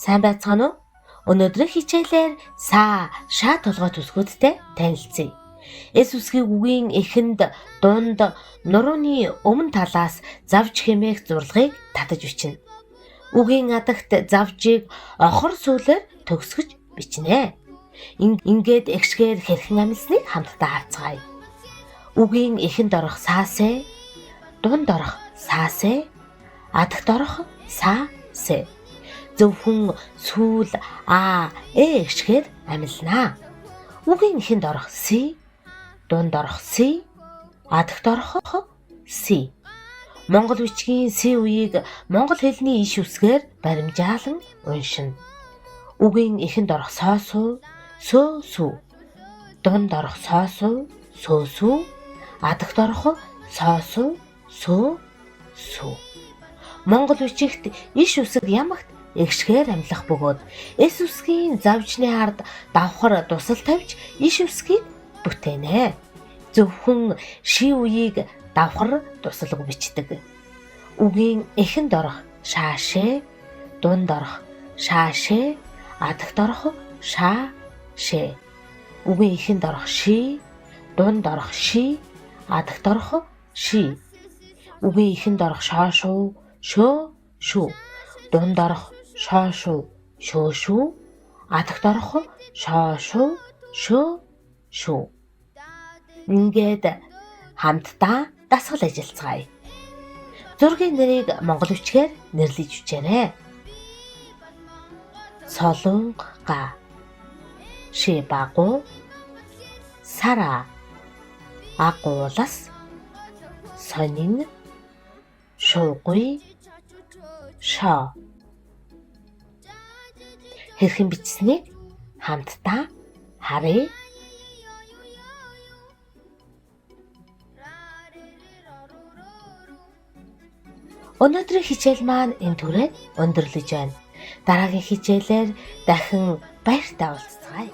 Сайн байцгаана уу? Өнөөдрийн хичээлээр са, ша толгой төсгүүдтэй танилцъя. Эс үсгийн үгийн эхэнд, дунд, нурууны өмнө талаас завж хэмээх зурлагыг татаж бичнэ. Үгийн адагт завжийг охор сүүлээр төгсгөж бичнэ. Ингээд эгшгээр хэрхэн амилсныг хамтдаа харцгаая. Үгийн эхэнд орох саасэ, дунд орох саасэ, адагт орох саа-сэ. Зөвхөн сүүл эгшгээр амилнаа. Үгийн эхэнд орох си, дунд орох си, адагт орох си. Монгол бичгийн си үеийг монгол хэлний иш үсгээр баримжаалан уншина. Үгийн эхэнд орох соосуу, сөөсүү, дунд орох соосуу, сөөсүү, адагт орох соосуу, сөөсүү. Монгол бичигт иш үсэг ямагт эгшгээр амлах бөгөөд эс үсгийн завжны ард давхар дусал тавьж иш үсгийг бүтээнэ. Зөвхөн ши үеийг давхар дусалг бичдэг. Үгийн эхэнд орох шаашэ, дунд орох шаашэ, адагт орох шаашэ. Үгийн эхэнд орох ши, дунд орох ши, адагт орох ши. Үгийн эхэнд орох шоошуу, шөөшүү, дунд орох шоошуу, шөөшүү, адагт орох шоошуу, шөөшүү. Ингээд хамтдаа дасгал ажиллацгаая. Зургийн нэрийг монгол бичгээр нэрлэж бичээрэй. Солонга, шибагу, сара, агуулас, сонин, шуугуй, шоо. Хэрхэн бичсэнийг хамтдаа харъя. Өнөөдрийн хичээл маань энэ түрээд өндөрлөж байна. Дараагийн хичээлээр дахин баяртай уулзцгаая.